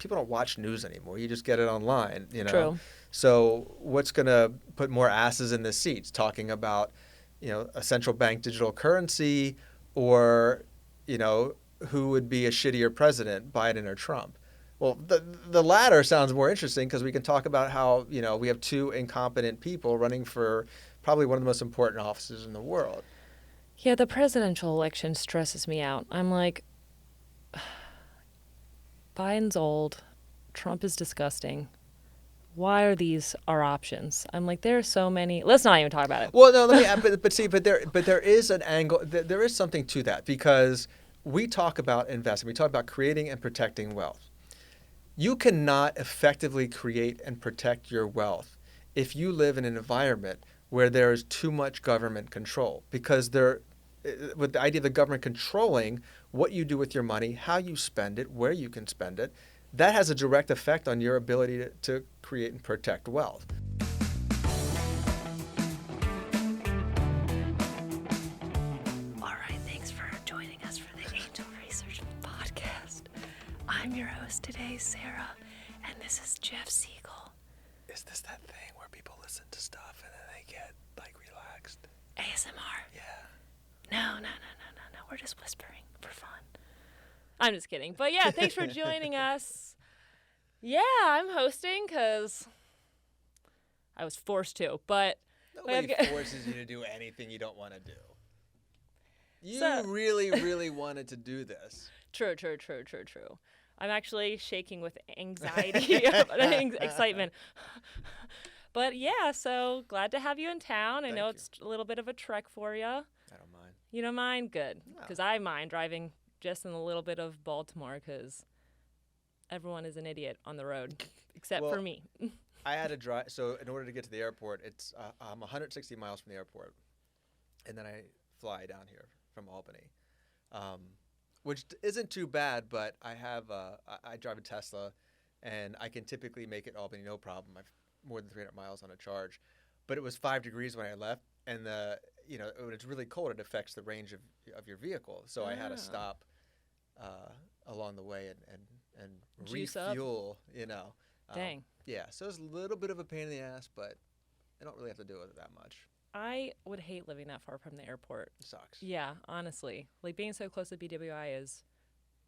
people don't watch news anymore. You just get it online, True. So what's going to put more asses in the seats talking about, a central bank digital currency or, who would be a shittier president, Biden or Trump? Well, the latter sounds more interesting because we can talk about how, we have two incompetent people running for probably one of the most important offices in the world. Yeah, the presidential election stresses me out. I'm like, Biden's old. Trump is disgusting. Why are these our options? I'm like, there are so many. Let's not even talk about it. Well, no, let me. But there is an angle. There is something to that because we talk about investing. We talk about creating and protecting wealth. You cannot effectively create and protect your wealth if you live in an environment where there is too much government control. Because with the idea of the government controlling what you do with your money, how you spend it, where you can spend it, that has a direct effect on your ability to create and protect wealth. All right, thanks for joining us for the Angel Research Podcast. I'm your host today, Sara, and this is Jeff Siegel. Is this that thing where people listen to stuff and then they get relaxed? ASMR? Yeah. No. We're just whispering for fun. I'm just kidding. But yeah, thanks for joining us. Yeah, I'm hosting because I was forced to, but nobody forces you to do anything you don't want to do. You really, really wanted to do this. True. I'm actually shaking with anxiety, excitement. But yeah, so glad to have you in town. I know it's a little bit of a trek for you. I don't mind. You don't mind? Good. Because I mind driving just in a little bit of Baltimore because everyone is an idiot on the road except for me. I had to drive. So in order to get to the airport, I'm 160 miles from the airport. And then I fly down here from Albany, which isn't too bad, but I drive a Tesla and I can typically make it Albany no problem. I've more than 300 miles on a charge. But it was 5 degrees when I left, and when it's really cold, it affects the range of your vehicle. So I had to stop along the way and refuel. Dang. Yeah. So it's a little bit of a pain in the ass, but I don't really have to deal with it that much. I would hate living that far from the airport. It sucks. Yeah, honestly, being so close to BWI is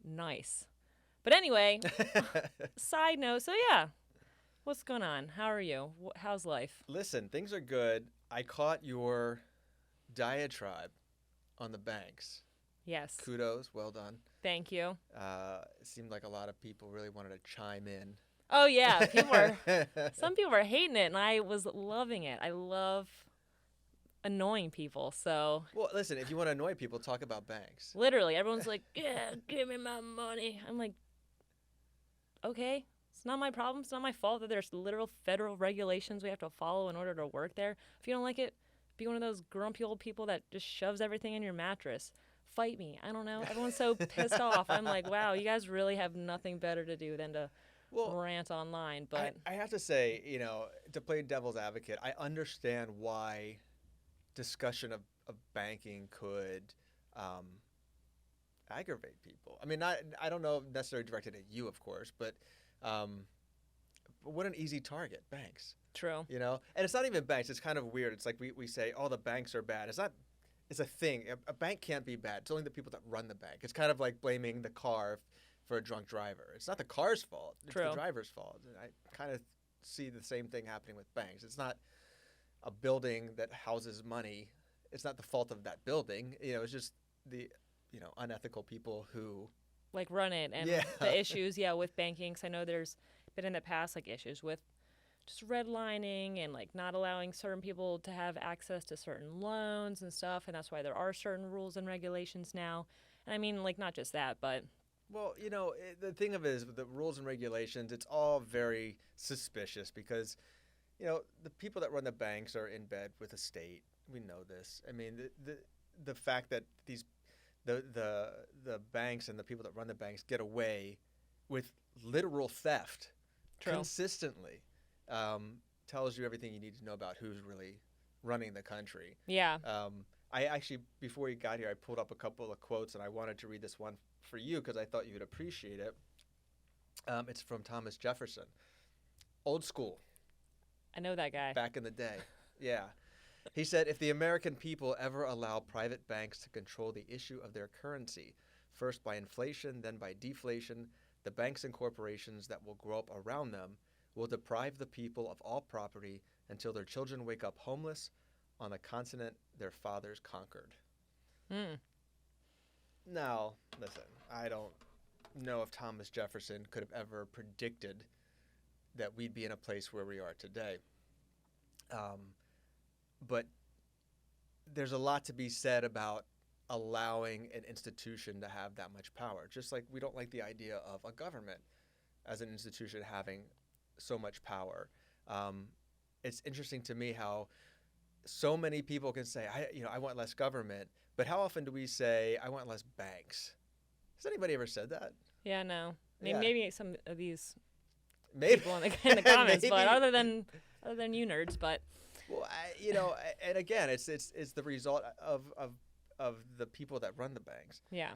nice. But anyway, side note. So yeah. What's going on? How are you? How's life? Listen, things are good. I caught your diatribe on the banks. Yes. Kudos. Well done. Thank you. It seemed like a lot of people really wanted to chime in. Oh, yeah. Some people are hating it, and I was loving it. I love annoying people, so. Well, listen, if you want to annoy people, talk about banks. Literally. Everyone's like, yeah, give me my money. I'm like, okay. It's not my problem. It's not my fault that there's literal federal regulations we have to follow in order to work there. If you don't like it, be one of those grumpy old people that just shoves everything in your mattress. Fight me. I don't know. Everyone's so pissed off. I'm like, wow, you guys really have nothing better to do than to rant online. But I have to say, to play devil's advocate, I understand why discussion of banking could aggravate people. I mean, I don't know necessarily directed at you, of course, but what an easy target, banks. True. And it's not even banks. It's kind of weird. It's like we say, oh, the banks are bad. It's not. It's a thing. A bank can't be bad. It's only the people that run the bank. It's kind of like blaming the car for a drunk driver. It's not the car's fault. It's True. The driver's fault. And I kind of see the same thing happening with banks. It's not a building that houses money. It's not the fault of that building. It's just the unethical people who run it and the issues with banking. 'Cause I know there's been in the past issues with just redlining and not allowing certain people to have access to certain loans and stuff, and that's why there are certain rules and regulations now. And I mean, not just that, but well, the thing of it is with the rules and regulations, it's all very suspicious because the people that run the banks are in bed with the state. We know this. I mean, the fact that the banks and the people that run the banks get away with literal theft consistently tells you everything you need to know about who's really running the country. Yeah. I actually, before you got here, I pulled up a couple of quotes, and I wanted to read this one for you because I thought you would appreciate it. It's from Thomas Jefferson. Old school, I know that guy. back in the day. Yeah. He said, if the American people ever allow private banks to control the issue of their currency, first by inflation, then by deflation, the banks and corporations that will grow up around them will deprive the people of all property until their children wake up homeless on a continent their fathers conquered. Mm. Now, listen, I don't know if Thomas Jefferson could have ever predicted that we'd be in a place where we are today. But there's a lot to be said about allowing an institution to have that much power. Just like we don't like the idea of a government as an institution having so much power. It's interesting to me how so many people can say, I want less government, but how often do we say, I want less banks? Has anybody ever said that? Yeah, no. I mean, Yeah. maybe some of these Maybe. people in the comments, Maybe. but other than you nerds, but Well, and again, it's the result of the people that run the banks. yeah.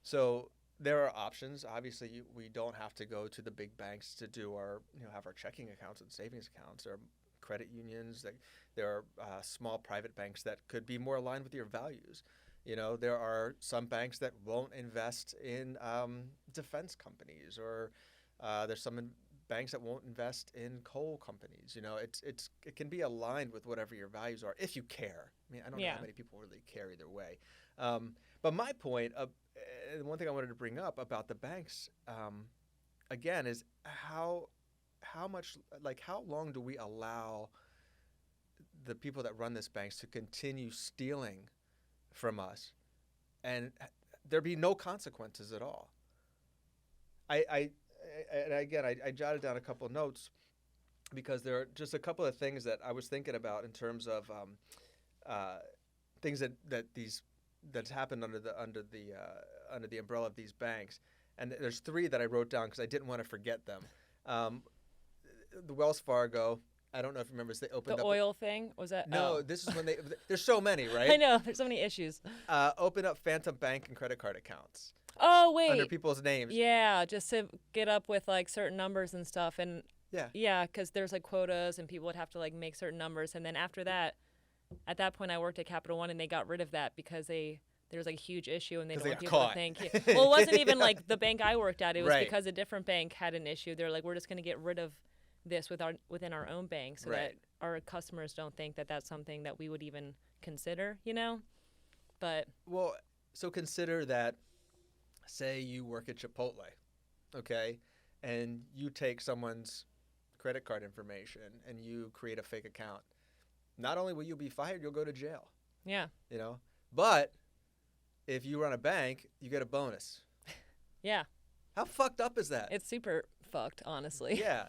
So there are options. Obviously, we don't have to go to the big banks to do our, have our checking accounts and savings accounts. There are credit unions. There are small private banks that could be more aligned with your values. There are some banks that won't invest in defense companies, or there's some banks that won't invest in coal companies. It can be aligned with whatever your values are if you care. I mean, I don't know how many people really care either way. But my point, one thing I wanted to bring up about the banks, again, is how long do we allow the people that run these banks to continue stealing from us, and there be no consequences at all? I jotted down a couple of notes because there are just a couple of things that I was thinking about in terms of things that's happened under the umbrella of these banks, and there's three that I wrote down because I didn't want to forget them. The Wells Fargo. I don't know if you remember. They opened The up oil thing was that? No, Oh. this is when there's so many, right? I know. There's so many issues. Open up phantom bank and credit card accounts Oh wait. under people's names. Yeah, just to get up with like certain numbers and stuff, and Yeah. yeah, because there's like quotas and people would have to like make certain numbers, and then after that, at that point, I worked at Capital One, and they got rid of that because there was like a huge issue, and they 'Cause didn't they want got people to caught. think. Well, it wasn't even like the bank I worked at; it was Right. because a different bank had an issue. They're like, we're just going to get rid of this within our own bank, so that Right. our customers don't think that that's something that we would even consider, But Well, so consider that, say you work at Chipotle, okay, and you take someone's credit card information and you create a fake account. Not only will you be fired, you'll go to jail, yeah, But if you run a bank, you get a bonus. yeah, How fucked up is that? it's super fucked, honestly. Yeah.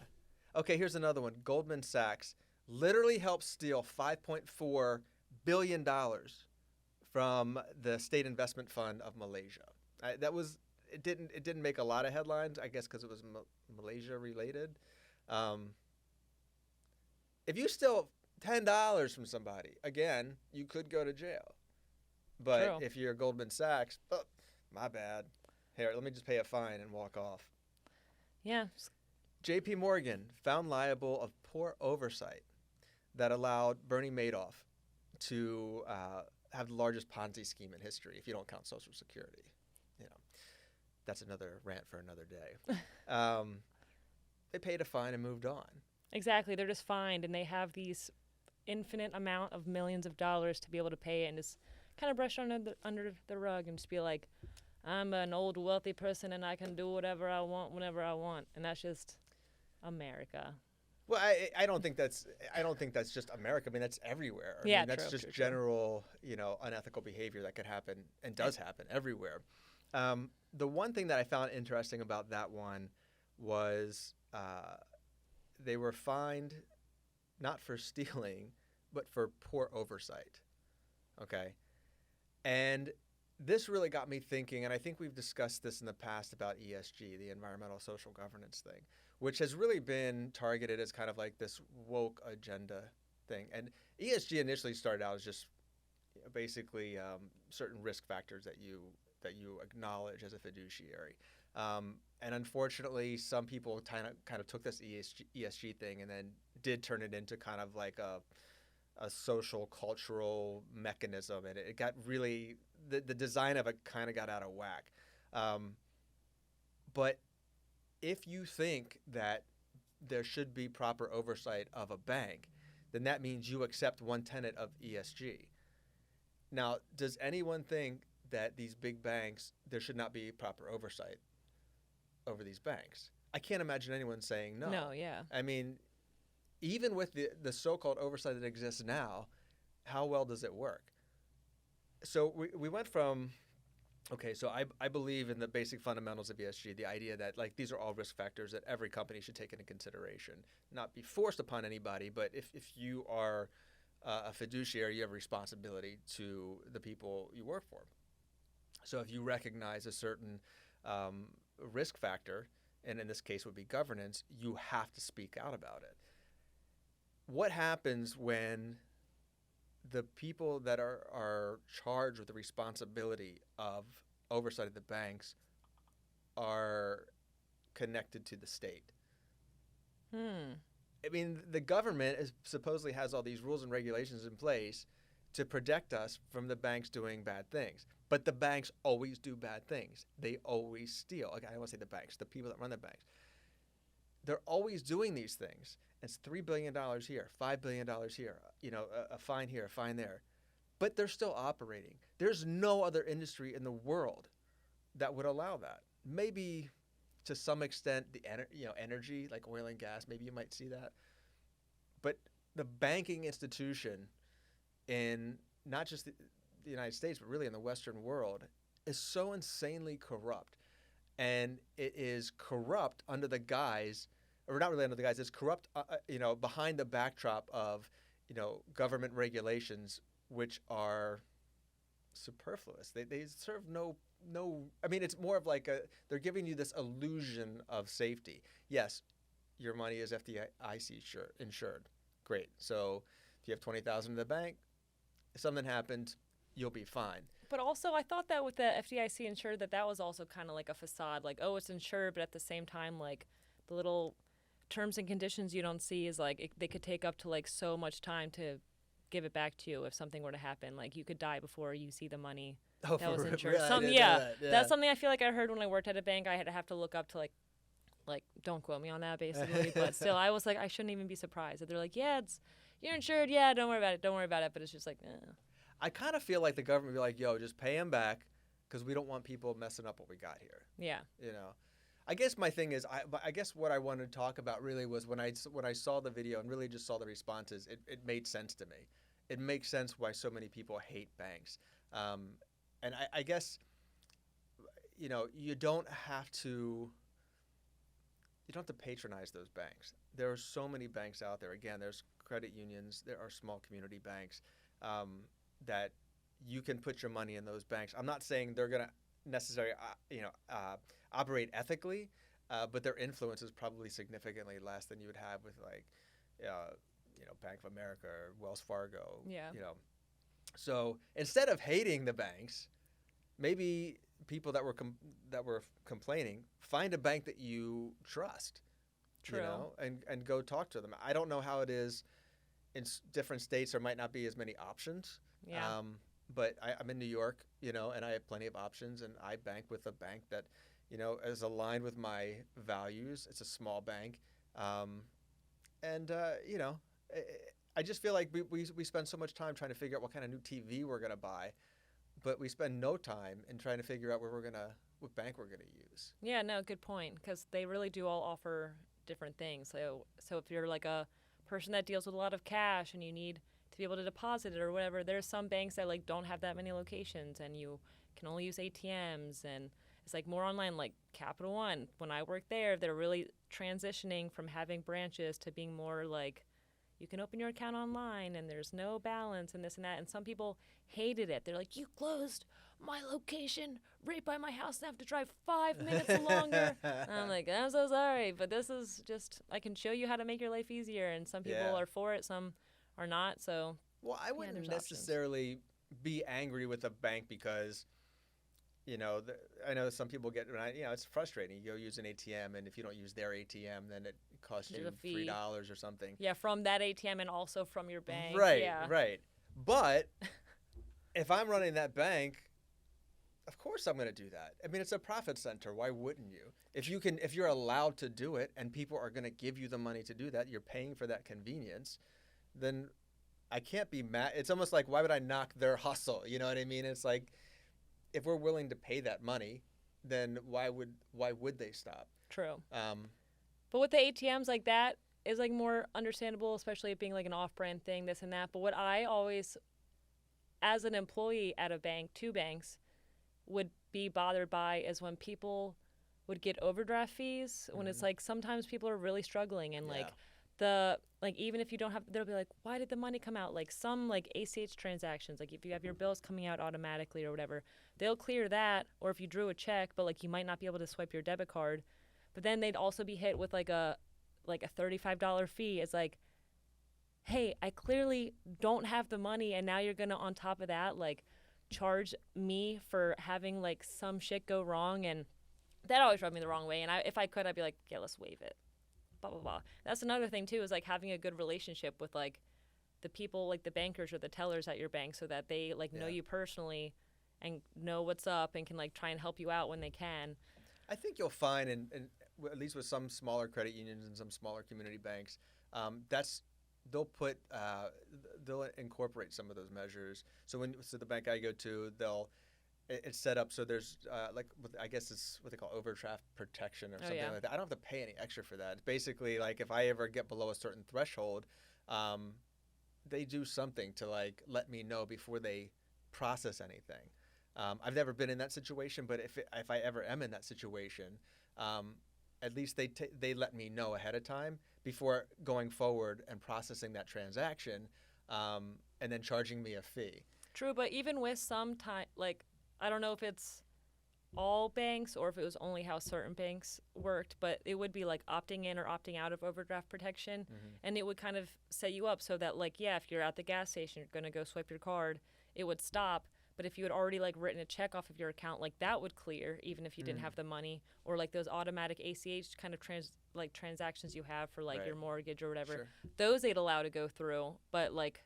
Okay, here's another one. Goldman Sachs literally helped steal $5.4 billion from the State Investment Fund of Malaysia. It didn't make a lot of headlines, I guess, because it was Malaysia related. If you steal $10 from somebody, again, you could go to jail. But True. if you're Goldman Sachs, oh, my bad. Here, let me just pay a fine and walk off. Yeah, J.P. Morgan found liable of poor oversight that allowed Bernie Madoff to have the largest Ponzi scheme in history, if you don't count Social Security. That's another rant for another day. They paid a fine and moved on. exactly. They're just fined, and they have these infinite amount of millions of dollars to be able to pay it, and just kind of brush under the rug and just be like, I'm an old wealthy person and I can do whatever I want whenever I want, and that's just America. Well, I don't think that's just America. I mean, that's everywhere. I Yeah, mean, that's true, just true, true. general, unethical behavior that could happen and does happen everywhere. The one thing that I found interesting about that one was they were fined not for stealing, but for poor oversight. Okay, and this really got me thinking, and I think we've discussed this in the past about ESG, the environmental social governance thing, which has really been targeted as kind of like this woke agenda thing. And ESG initially started out as just basically certain risk factors that you acknowledge as a fiduciary. And unfortunately, some people kind of took this ESG thing and then did turn it into kind of like a social cultural mechanism, and it got really the design of it kind of got out of whack. But if you think that there should be proper oversight of a bank, then that means you accept one tenet of ESG. Now, does anyone think that these big banks, there should not be proper oversight over these banks? I can't imagine anyone saying no. No, yeah. I mean, even with the so-called oversight that exists now, how well does it work? So we went from, okay, so I believe in the basic fundamentals of ESG, the idea that like these are all risk factors that every company should take into consideration, not be forced upon anybody, but if you are a fiduciary, you have a responsibility to the people you work for. So if you recognize a certain risk factor, and in this case would be governance, you have to speak out about it. What happens when the people that are charged with the responsibility of oversight of the banks are connected to the state? I mean, the government supposedly has all these rules and regulations in place to protect us from the banks doing bad things. But the banks always do bad things. They always steal. Like, I don't want to say the banks, the people that run the banks. They're always doing these things. It's $3 billion here, $5 billion here, a fine here, a fine there. But they're still operating. There's no other industry in the world that would allow that. Maybe to some extent, energy, like oil and gas, maybe you might see that. But the banking institution in not just the United States, but really in the Western world, is so insanely corrupt. And it is corrupt under the guise, or not really under the guise, it's corrupt, behind the backdrop of, government regulations, which are superfluous. They serve no, I mean, it's more of like they're giving you this illusion of safety. Yes, your money is FDIC insured. Great. So if you have $20,000 in the bank, if something happened, you'll be fine. But also, I thought that with the FDIC insured, that was also kind of like a facade. Like, oh, it's insured, but at the same time, like, the little terms and conditions you don't see is like they could take up to like so much time to give it back to you if something were to happen. Like, you could die before you see the money that was insured. Yeah. That's something I feel like I heard when I worked at a bank. I had to have to look up to like don't quote me on that basically, but still, I was like, I shouldn't even be surprised. They're like, yeah, you're insured. Yeah, don't worry about it. But it's just like, I kind of feel like the government would be like, yo, just pay them back because we don't want people messing up what we got here. Yeah. I guess my thing is, I guess what I wanted to talk about really was when I saw the video and really just saw the responses, it made sense to me. It makes sense why so many people hate banks. And I guess, you don't have to patronize those banks. There are so many banks out there. Again, there's credit unions. There are small community banks that you can put your money in those banks. I'm not saying they're going to necessarily, operate ethically, but their influence is probably significantly less than you would have with like, Bank of America or Wells Fargo. Yeah. So instead of hating the banks, maybe people that were complaining, find a bank that you trust. True. And go talk to them. I don't know how it is in different states. There might not be as many options. Yeah. But I'm in New York, and I have plenty of options, and I bank with a bank that, is aligned with my values. It's a small bank. I just feel like we spend so much time trying to figure out what kind of new TV we're going to buy, but we spend no time in trying to figure out what bank we're going to use. Yeah, no, good point, because they really do all offer different things. So if you're like a person that deals with a lot of cash and you need to be able to deposit it or whatever, there's some banks that like don't have that many locations and you can only use ATMs, and it's like more online. Like Capital One, when I worked there, they're really transitioning from having branches to being more like you can open your account online and there's no balance and this and that. And some people hated it. They're like, you closed my location right by my house and I have to drive 5 minutes longer. And I'm like, I'm so sorry, but this is just, I can show you how to make your life easier. And some people are for it, some are not. So, well, I wouldn't necessarily be angry with a bank because, I know some people get, it's frustrating. You go use an ATM, and if you don't use their ATM, then it costs There's you a fee. $3 or something. Yeah, from that ATM and also from your bank. Right, Yeah. right. But if I'm running that bank, of course I'm going to do that. I mean, it's a profit center. Why wouldn't you? If you're allowed to do it, and people are going to give you the money to do that, you're paying for that convenience, then I can't be mad. It's almost like, why would I knock their hustle? You know what I mean? It's like, if we're willing to pay that money, then why would they stop? True. But with the ATMs, like, that is like more understandable, especially it being like an off-brand thing, this and that. But what I always, as an employee at a bank, 2 banks, would be bothered by is when people would get overdraft fees, when it's like sometimes people are really struggling, and even if you don't have, they'll be like, why did the money come out? Like some like ACH transactions, like if you have your bills coming out automatically or whatever, they'll clear that. Or if you drew a check, but like you might not be able to swipe your debit card, but then they'd also be hit with like a $35 fee. It's like, hey, I clearly don't have the money, and now you're gonna on top of that like charge me for having like some shit go wrong. And that always rubbed me the wrong way. And if I could, I'd be like, yeah, let's waive it. Blah, blah, blah. That's another thing too, is like having a good relationship with like the people, like the bankers or the tellers at your bank, so that they like know you personally and know what's up and can like try and help you out when they can. I think you'll find, and at least with some smaller credit unions and some smaller community banks, they'll incorporate some of those measures. So the bank I go to, it's set up so there's I guess it's what they call overdraft protection or something like that. I don't have to pay any extra for that. It's basically like if I ever get below a certain threshold, they do something to like let me know before they process anything. I've never been in that situation, but if I ever am in that situation, at least they let me know ahead of time before going forward and processing that transaction, and then charging me a fee. True, but even with some time, like, I don't know if it's all banks or if it was only how certain banks worked, but it would be like opting in or opting out of overdraft protection, and it would kind of set you up so that like, yeah, if you're at the gas station, you're gonna go swipe your card, it would stop. But if you had already like written a check off of your account, like that would clear even if you didn't have the money, or like those automatic ACH kind of transactions you have for like your mortgage or whatever, those they'd allow to go through. But like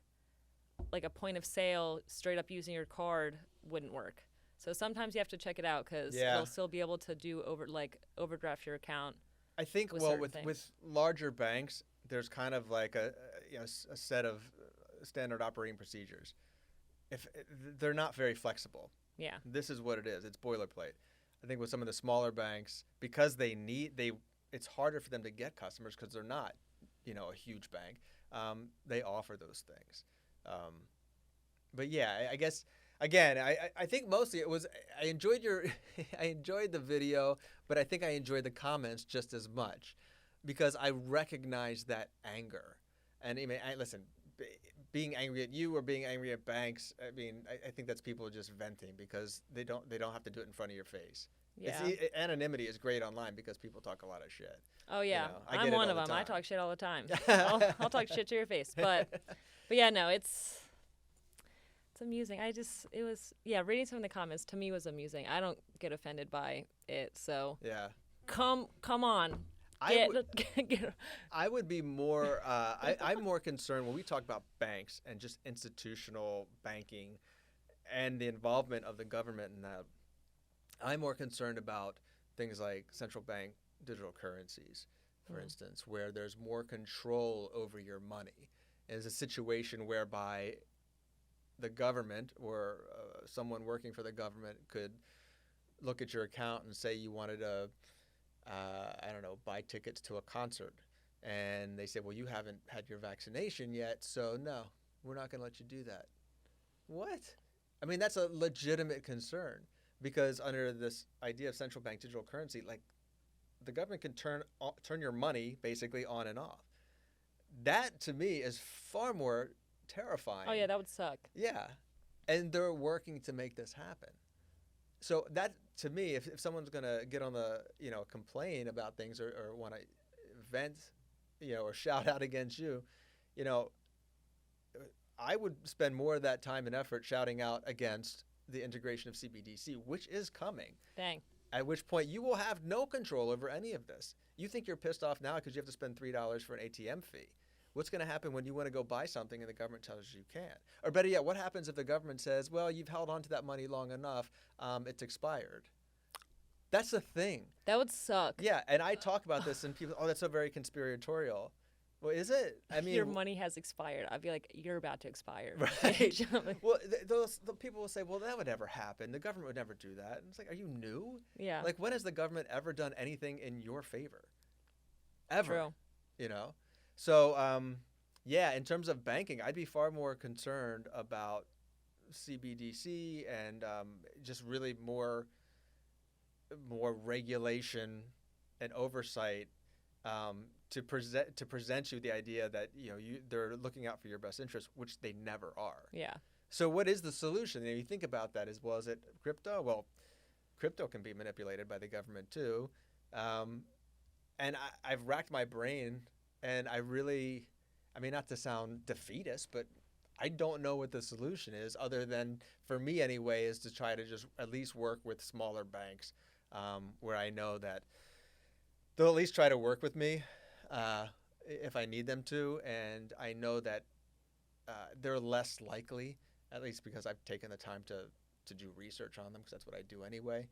a point of sale straight up using your card wouldn't work. So sometimes you have to check it out, because they'll still be able to do overdraft your account. I think with larger banks, there's kind of like a set of standard operating procedures. If they're not very flexible. Yeah. This is what it is. It's boilerplate. I think with some of the smaller banks, because it's harder for them to get customers because they're not, a huge bank. They offer those things. But yeah, I guess again, I think mostly it was I enjoyed I enjoyed the video, but I think I enjoyed the comments just as much, because I recognize that anger. And I mean, listen. Being angry at you or being angry at banks, I mean, I think that's people just venting because they don't have to do it in front of your face. Yeah. Anonymity is great online because people talk a lot of shit. Oh yeah, I'm one of them. I talk shit all the time. I'll talk shit to your face, but yeah, no, it's amusing. Reading some of the comments to me was amusing. I don't get offended by it, so yeah. Come on. I would be more. I'm more concerned when we talk about banks and just institutional banking and the involvement of the government in that. I'm more concerned about things like central bank digital currencies, for instance, where there's more control over your money. It's a situation whereby the government or someone working for the government could look at your account and say you wanted to buy tickets to a concert. And they say, well, you haven't had your vaccination yet, so no, we're not going to let you do that. What? I mean, that's a legitimate concern, because under this idea of central bank digital currency, like the government can turn your money basically on and off. That to me is far more terrifying. Oh yeah, that would suck. Yeah. And they're working to make this happen. So that, to me, if someone's going to get on the, complain about things or want to vent, or shout out against you, I would spend more of that time and effort shouting out against the integration of CBDC, which is coming. Dang. At which point you will have no control over any of this. You think you're pissed off now because you have to spend $3 for an ATM fee. What's going to happen when you want to go buy something and the government tells you can't? Or better yet, what happens if the government says, well, you've held on to that money long enough, it's expired? That's the thing. That would suck. Yeah, and I talk about this and people, oh, that's so very conspiratorial. Well, is it? I mean, your money has expired. I'd be like, you're about to expire. Right. Well, the people will say, well, that would never happen. The government would never do that. And it's like, are you new? Yeah. Like, when has the government ever done anything in your favor? Ever. True. You know? So, yeah, in terms of banking, I'd be far more concerned about CBDC and just really more regulation and oversight to present you the idea that they're looking out for your best interest, which they never are. Yeah. So what is the solution? And you think about that as well. Is it crypto? Well, crypto can be manipulated by the government too. And I've racked my brain, and I mean, not to sound defeatist, but I don't know what the solution is, other than, for me anyway, is to try to just at least work with smaller banks where I know that they'll at least try to work with me if I need them to. And I know that they're less likely, at least because I've taken the time to do research on them, because that's what I do anyway,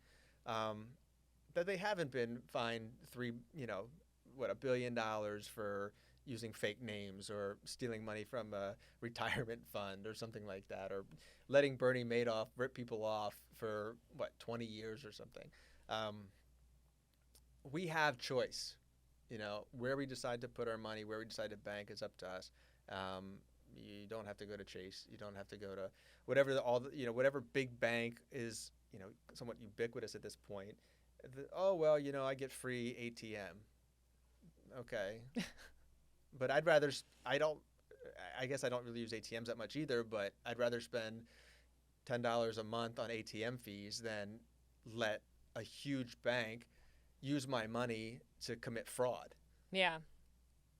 that they haven't been fined $1 billion for using fake names or stealing money from a retirement fund or something like that, or letting Bernie Madoff rip people off for 20 years or something. We have choice, where we decide to put our money, where we decide to bank is up to us. You don't have to go to Chase. You don't have to go to whatever whatever big bank is, somewhat ubiquitous at this point. I get free ATM. Okay. But I guess I don't really use ATMs that much either, but I'd rather spend $10 a month on ATM fees than let a huge bank use my money to commit fraud. Yeah.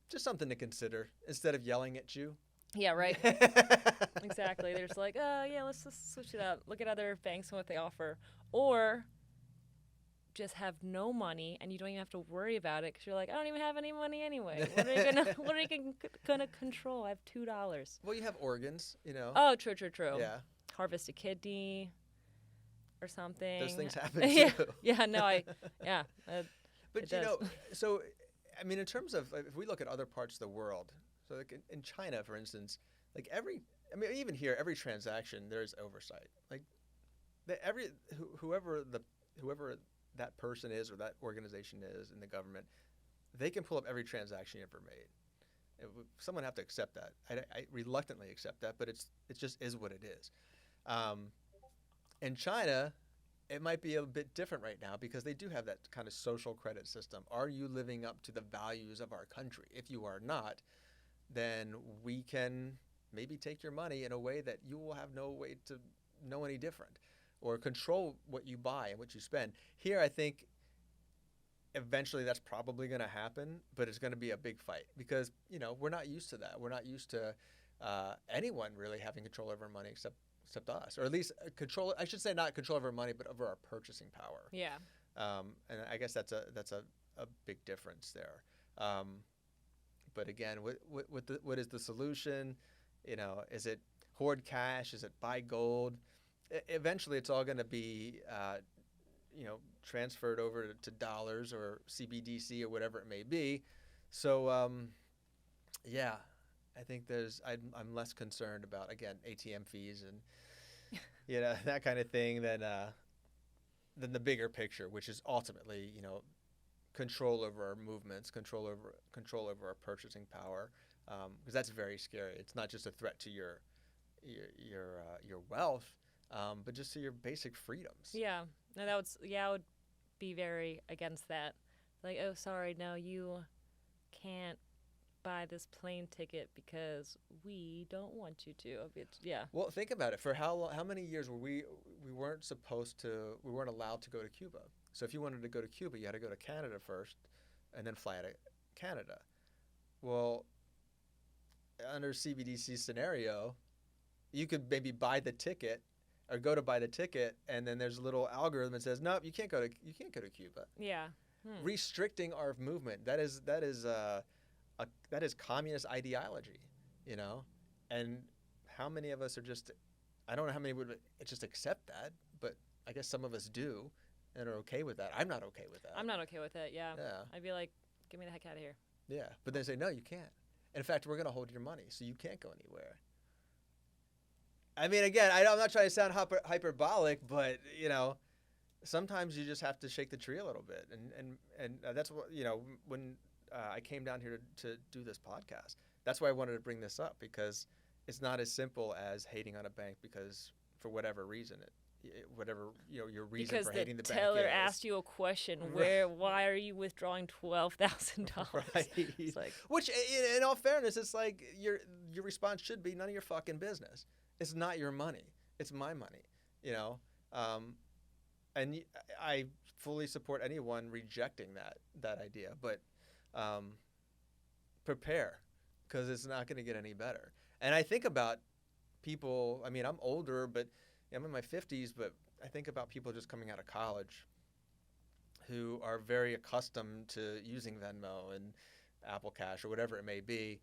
Just something to consider instead of yelling at you. Yeah, right. Exactly. They're just like, oh, yeah, let's just switch it up. Look at other banks and what they offer. Or just have no money and you don't even have to worry about it because you're like, I don't even have any money anyway. What are you gonna control? I have $2. Well, you have organs, Oh, true. Yeah. Harvest a kidney or something. Those things happen too. Yeah, no, But so I mean, in terms of, if we look at other parts of the world, so like in China, for instance, like even here, every transaction there's oversight. Like whoever that person is or that organization is in the government, they can pull up every transaction you ever made. Someone have to accept that. I reluctantly accept that, but it just is what it is. In China, it might be a bit different right now because they do have that kind of social credit system. Are you living up to the values of our country? If you are not, then we can maybe take your money in a way that you will have no way to know any different, or control what you buy and what you spend. Here, I think eventually that's probably going to happen, but it's going to be a big fight because, we're not used to that. We're not used to anyone really having control over money except us, or at least control. I should say not control over money, but over our purchasing power. Yeah. And I guess that's a big difference there. But again, what is the solution? Is it hoard cash? Is it buy gold? Eventually, it's all going to be, transferred over to dollars or CBDC or whatever it may be. So, yeah, I think I'm less concerned about, again, ATM fees and that kind of thing than the bigger picture, which is ultimately, control over our movements, control over our purchasing power, because that's very scary. It's not just a threat to your wealth. But just to your basic freedoms. Yeah, no, I would be very against that. Like, oh, sorry, no, you can't buy this plane ticket because we don't want you to. Yeah. Well, think about it. For how many years were we weren't allowed to go to Cuba? So if you wanted to go to Cuba, you had to go to Canada first, and then fly to Canada. Well, under CBDC scenario, you could maybe buy the ticket or go to buy the ticket, and then there's a little algorithm that says, nope, you can't go to Cuba. Yeah. Restricting our movement. That is communist ideology, you know? And how many of us are just, I don't know how many would just accept that, but I guess some of us do and are okay with that. I'm not okay with that. I'm not okay with it, yeah. Yeah. I'd be like, get me the heck out of here. Yeah. But they say, no, you can't. In fact, we're going to hold your money, so you can't go anywhere. I mean, again, I'm not trying to sound hyperbolic, but, you know, sometimes you just have to shake the tree a little bit. And that's what, you know, when I came down here to do this podcast, that's why I wanted to bring this up, because it's not as simple as hating on a bank because for whatever reason, whatever, you know, your reason because for hating the bank is. Because the teller asked you a question, why are you withdrawing $12,000? Right. It's like, which, in all fairness, it's like your response should be none of your fucking business. It's not your money. It's my money, you know? And I fully support anyone rejecting that idea, but prepare, because it's not going to get any better. And I think about people, I mean, I'm older, but I'm in my 50s, but I think about people just coming out of college who are very accustomed to using Venmo and Apple Cash or whatever it may be,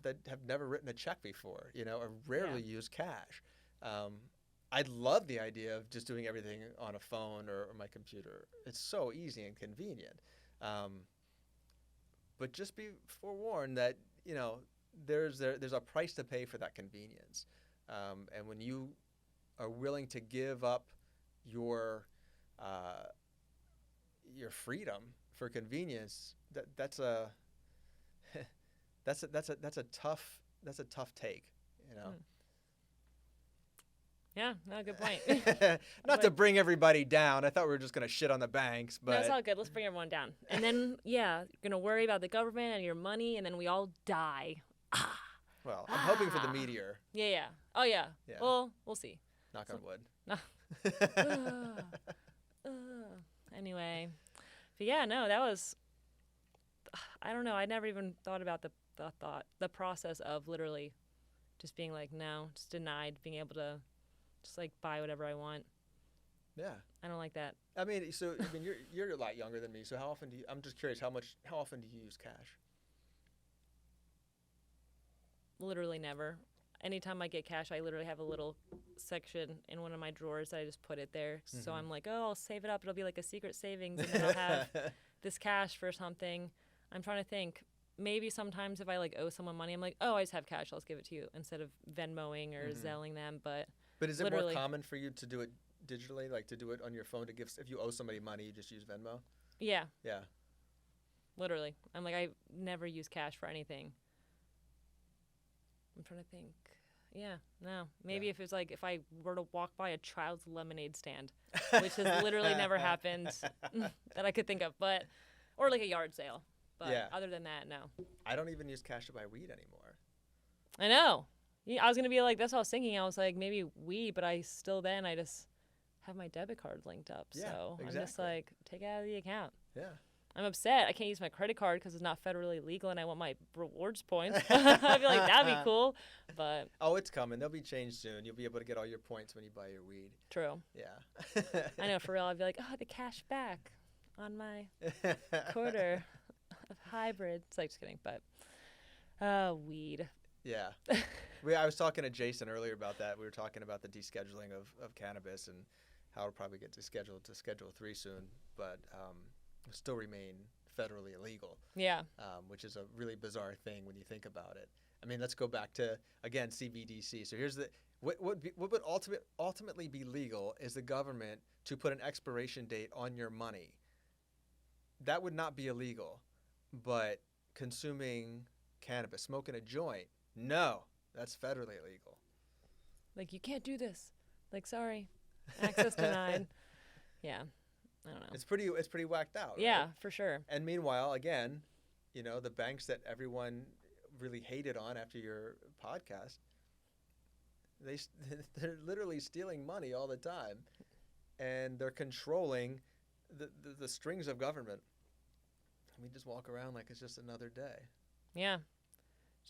that have never written a check before, you know, or rarely use cash. I love the idea of just doing everything on a phone or my computer. It's so easy and convenient. But just be forewarned that, you know, there's a price to pay for that convenience. And when you are willing to give up your freedom for convenience, that's a tough take, you know. Yeah, no, good point. Not to bring everybody down. I thought we were just going to shit on the banks, but... No, it's all good. Let's bring everyone down. And then, you're going to worry about the government and your money, and then we all die. Well, I'm hoping for the meteor. Yeah. Oh, yeah. Well, we'll see. Knock on wood. Anyway. But yeah, no, that was... I don't know. I never even thought about the process of literally just being like, no, just denied being able to just like buy whatever I want. Yeah. I don't like that. I mean, you're a lot younger than me. So how often I'm just curious, how often do you use cash? Literally never. Anytime I get cash, I literally have a little section in one of my drawers that I just put it there. Mm-hmm. So I'm like, oh, I'll save it up. It'll be like a secret savings, and then I'll have this cash for something. I'm trying to think. Maybe sometimes if I like owe someone money, I'm like, oh, I just have cash. I'll just give it to you instead of Venmoing or Zelling them. But is it more common for you to do it digitally, like to do it on your phone to give? If you owe somebody money, you just use Venmo? Yeah. Yeah. Literally. I'm like, I never use cash for anything. I'm trying to think. Yeah, no. Maybe if it's like if I were to walk by a child's lemonade stand, which has literally never happened that I could think of, or like a yard sale. But other than that, no. I don't even use cash to buy weed anymore. I know. Yeah, I was going to be like, that's what I was thinking. I was like, maybe weed, but I just have my debit card linked up. Yeah, so exactly. I'm just like, take it out of the account. Yeah. I'm upset. I can't use my credit card because it's not federally legal and I want my rewards points. I feel like that'd be cool. But oh, it's coming. They'll be changed soon. You'll be able to get all your points when you buy your weed. True. Yeah. I know, for real. I'd be like, oh, the cash back on my quarter of hybrid. It's like, just kidding, but weed. Yeah. I was talking to Jason earlier about that. We were talking about the descheduling of cannabis and how it'll probably get descheduled to Schedule 3 soon, but it'll still remain federally illegal. Yeah. Which is a really bizarre thing when you think about it. I mean, let's go back to, again, CBDC. So here's what would ultimately be legal is the government to put an expiration date on your money. That would not be illegal, but consuming cannabis, smoking a joint, no, that's federally illegal. Like, you can't do this. Like, sorry, access denied. Yeah, I don't know. It's pretty whacked out. Yeah, right? For sure. And meanwhile, again, you know, the banks that everyone really hated on after your podcast, they're literally stealing money all the time, and they're controlling the strings of government. And we just walk around like it's just another day. Yeah,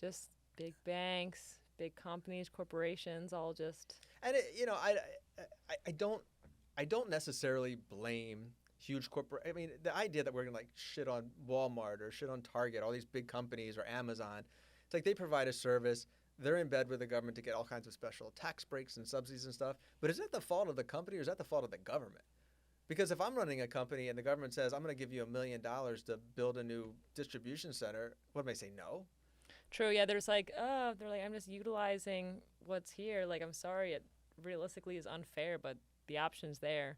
just big banks, big companies, corporations, all just. And I don't necessarily blame huge corporate. I mean, the idea that we're gonna like shit on Walmart or shit on Target, all these big companies or Amazon, it's like they provide a service. They're in bed with the government to get all kinds of special tax breaks and subsidies and stuff. But is that the fault of the company or is that the fault of the government? Because if I'm running a company and the government says, I'm going to give you $1 million to build a new distribution center, what am I say? No? True. Yeah. There's like, they're like, I'm just utilizing what's here. Like, I'm sorry. It realistically is unfair, but the option's there.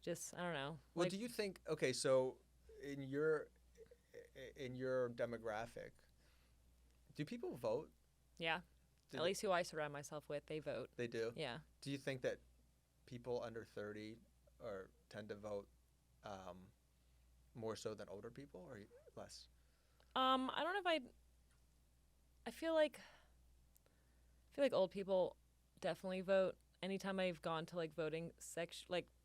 Just, I don't know. Well, like, do you think, okay, so in your demographic, do people vote? Yeah. At least who I surround myself with, they vote. They do? Yeah. Do you think that people under 30 tend to vote more so than older people or less? I don't know if I feel like old people definitely vote. Anytime I've gone to like voting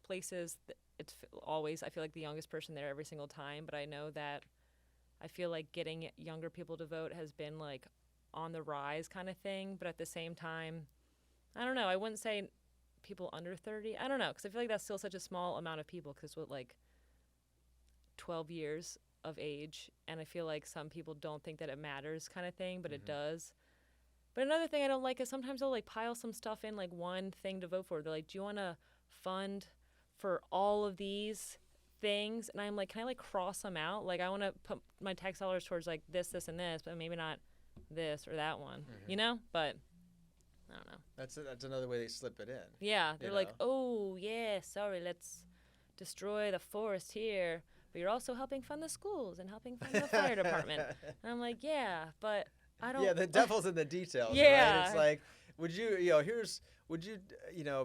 places, it's always, I feel like the youngest person there every single time, but I know that I feel like getting younger people to vote has been like on the rise kind of thing, but at the same time, I don't know, I wouldn't say people under 30. I don't know, because I feel like that's still such a small amount of people, because with like 12 years of age, and I feel like some people don't think that it matters kind of thing, but it does. But another thing I don't like is sometimes they'll like pile some stuff in like one thing to vote for. They're like, do you want to fund for all of these things? And I'm like, can I like cross them out? Like, I want to put my tax dollars towards like this, and this, but maybe not this or that one, you know? But I don't know. That's another way they slip it in. Yeah, they're like, oh yeah, sorry, let's destroy the forest here, but you're also helping fund the schools and helping fund the fire department. And I'm like, yeah, but I don't. Yeah, the devil's in the details. Yeah, right? It's like, would you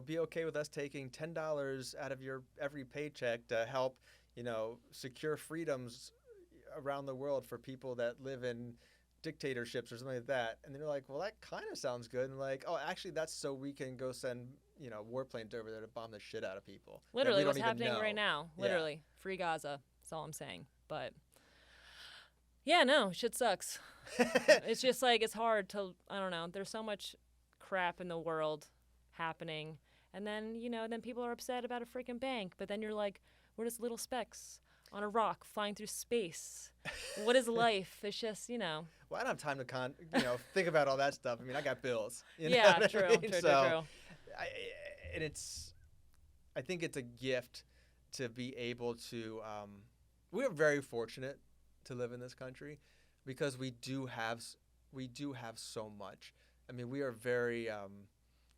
be okay with us taking $10 out of your every paycheck to help, secure freedoms around the world for people that live in dictatorships or something like that? And they're like, well, that kind of sounds good. And like, oh, actually, that's so we can go send warplanes over there to bomb the shit out of people. Literally, what's happening right now? Literally, free Gaza. That's all I'm saying. But yeah, no, shit sucks. It's just like, it's hard to, I don't know. There's so much crap in the world happening, and then then people are upset about a freaking bank. But then you're like, we're just little specks on a rock flying through space. What is life? It's just, Well, I don't have time to think about all that stuff. I mean, I got bills. Yeah, true. I think it's a gift to be able to. We are very fortunate to live in this country because we do have so much. I mean, we are very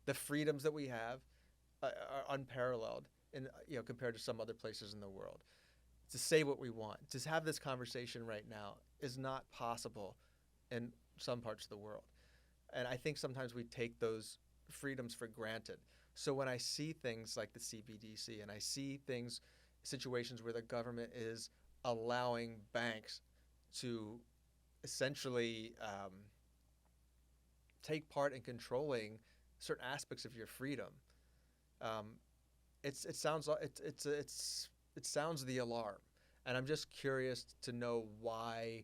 the freedoms that we have are unparalleled in compared to some other places in the world. To say what we want, to have this conversation right now is not possible in some parts of the world. And I think sometimes we take those freedoms for granted. So when I see things like the CBDC and I see situations where the government is allowing banks to essentially take part in controlling certain aspects of your freedom, it sounds the alarm. And I'm just curious to know why.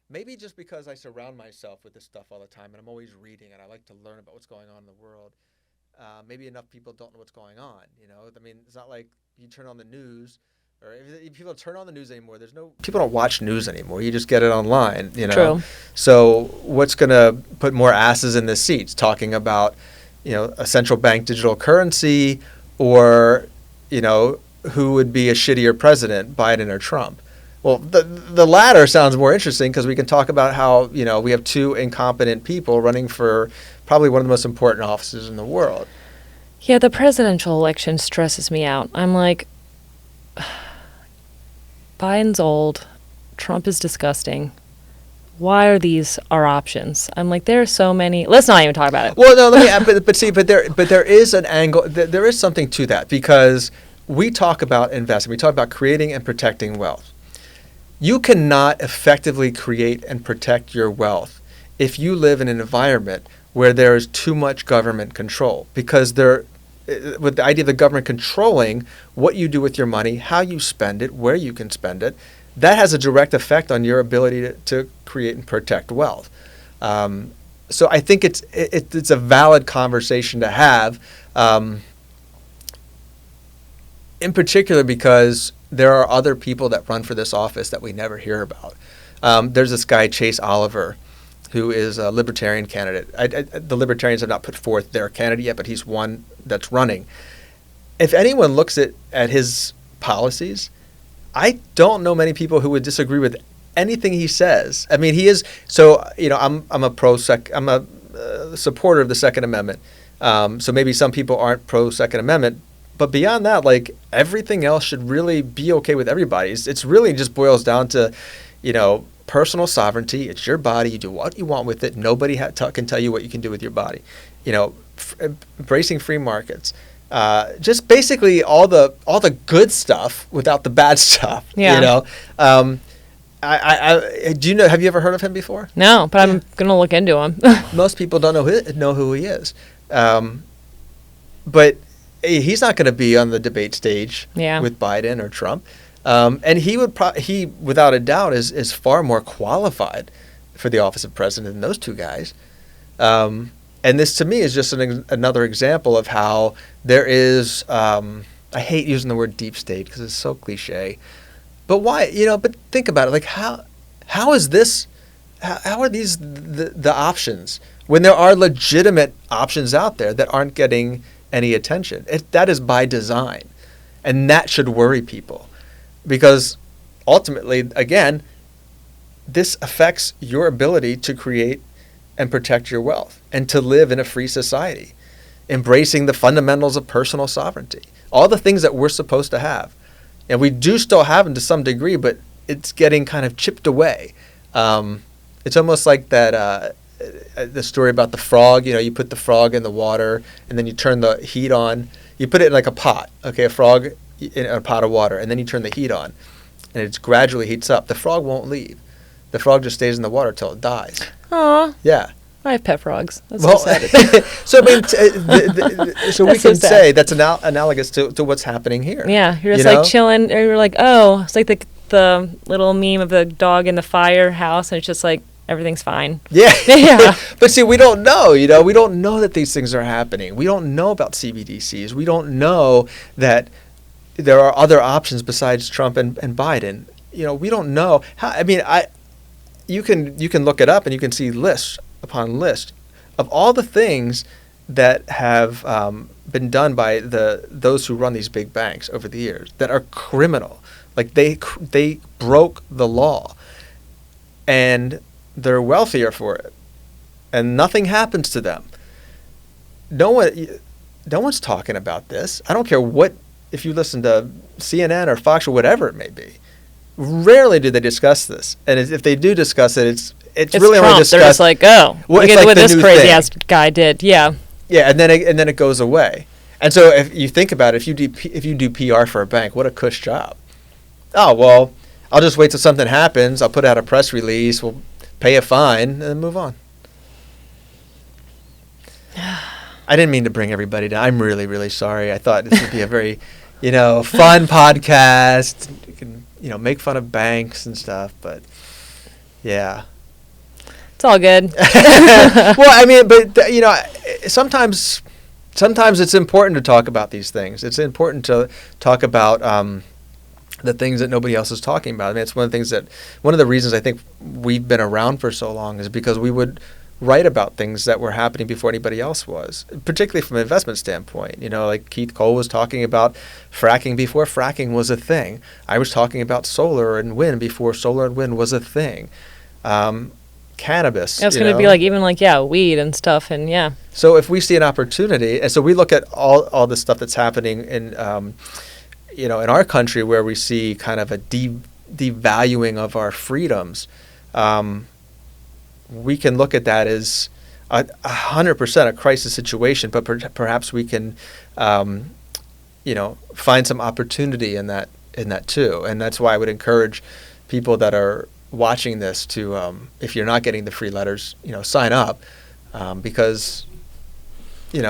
Maybe just because I surround myself with this stuff all the time and I'm always reading and I like to learn about what's going on in the world. Maybe enough people don't know what's going on. I mean, it's not like you turn on the news, or if people don't turn on the news anymore, people don't watch news anymore. You just get it online, True. So what's going to put more asses in the seats talking about, a central bank digital currency or, who would be a shittier president, Biden or Trump? Well, the latter sounds more interesting because we can talk about how, we have two incompetent people running for probably one of the most important offices in the world. Yeah, the presidential election stresses me out. I'm like, Biden's old, Trump is disgusting. Why are these our options? I'm like, there are so many. Let's not even talk about it. Well, no, but there is an angle. There is something to that because we talk about investing. We talk about creating and protecting wealth. You cannot effectively create and protect your wealth if you live in an environment where there is too much government control, because with the idea of the government controlling what you do with your money, how you spend it, where you can spend it, that has a direct effect on your ability to create and protect wealth. So I think it's a valid conversation to have, in particular because there are other people that run for this office that we never hear about. There's this guy, Chase Oliver, who is a libertarian candidate. The libertarians have not put forth their candidate yet, but he's one that's running. If anyone looks at his policies, I don't know many people who would disagree with anything he says. I mean, he is so. I'm a supporter of the Second Amendment. So maybe some people aren't pro Second Amendment, but beyond that, like everything else should really be okay with everybody. It's really just boils down to, personal sovereignty. It's your body. You do what you want with it. Nobody can tell you what you can do with your body. Embracing free markets. Just basically all the good stuff without the bad stuff. Yeah. I do you know? Have you ever heard of him before? No, but I'm gonna look into him. Most people don't know who he is, but he's not going to be on the debate stage with Biden or Trump, and he without a doubt is far more qualified for the office of president than those two guys. And this to me is just another example of how there is. I hate using the word deep state because it's so cliche. But why? But think about it. Like how is this? How are these the options when there are legitimate options out there that aren't getting any attention? That is by design, and that should worry people, because ultimately, again, this affects your ability to create and protect your wealth and to live in a free society, embracing the fundamentals of personal sovereignty, all the things that we're supposed to have. And we do still have them to some degree, but it's getting kind of chipped away. It's almost like that the story about the frog. You put the frog in the water, and then you turn the heat on. You put it in like a pot, okay, a frog in a pot of water, and then you turn the heat on, and it gradually heats up. The frog won't leave. The frog just stays in the water till it dies. Aw. Yeah. I have pet frogs. That's so sad. So I mean, so we can say that's analogous to what's happening here. Yeah, you're just like chilling, or you're like, oh, it's like the little meme of the dog in the firehouse, and it's just like everything's fine. Yeah. Yeah. But see, we don't know. We don't know that these things are happening. We don't know about CBDCs. We don't know that there are other options besides Trump and Biden. We don't know how. I mean, you can look it up and you can see list upon list of all the things that have been done by those who run these big banks over the years that are criminal. Like they broke the law, and they're wealthier for it, and nothing happens to them. No one's talking about this. I don't care if you listen to CNN or Fox or whatever it may be. Rarely do they discuss this, and if they do discuss it, it's really Trump. only discussed. They're just like, oh, look at what this crazy ass guy did. Yeah. Yeah, and then it goes away. And so if you think about it, if you do PR for a bank, what a cush job. Oh well, I'll just wait till something happens. I'll put out a press release. We'll pay a fine and then move on. I didn't mean to bring everybody down. I'm really, really sorry. I thought this would be a very, fun podcast. You can, make fun of banks and stuff, but yeah. It's all good. Well, I mean, but sometimes it's important to talk about these things. It's important to talk about the things that nobody else is talking about. I mean, it's one of the reasons I think we've been around for so long is because we would write about things that were happening before anybody else was, particularly from an investment standpoint. Like Keith Cole was talking about fracking before fracking was a thing. I was talking about solar and wind before solar and wind was a thing. Cannabis. It's going to be like even like, weed and stuff. And yeah. So if we see an opportunity, and so we look at all the stuff that's happening in, in our country where we see kind of a devaluing of our freedoms, we can look at that as 100% a crisis situation, but perhaps we can, find some opportunity in that too. And that's why I would encourage people that are watching this to, if you're not getting the free letters, sign up, because, we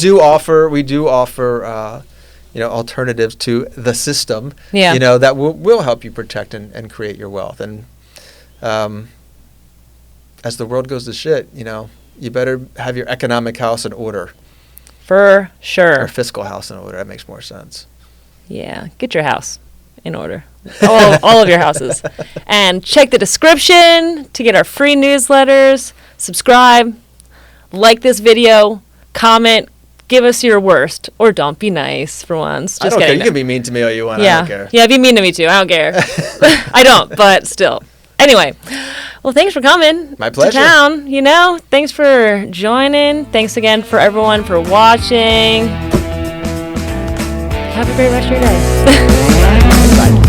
do offer alternatives to the system, that will help you protect and create your wealth. And, as the world goes to shit, you know, you better have your economic house in order. For sure. Or fiscal house in order. That makes more sense. Yeah, get your house in order. All of your houses. And check the description to get our free newsletters. Subscribe. Like this video. Comment. Give us your worst. Or don't be nice for once. Just I don't care. kidding. You can be mean to me all you want. Yeah. I don't care. Yeah, be mean to me too. I don't care. I don't, but still. Anyway. Well, thanks for coming. My pleasure. To town, you know. Thanks for joining. Thanks again for everyone for watching. Have a great rest of your day. Bye.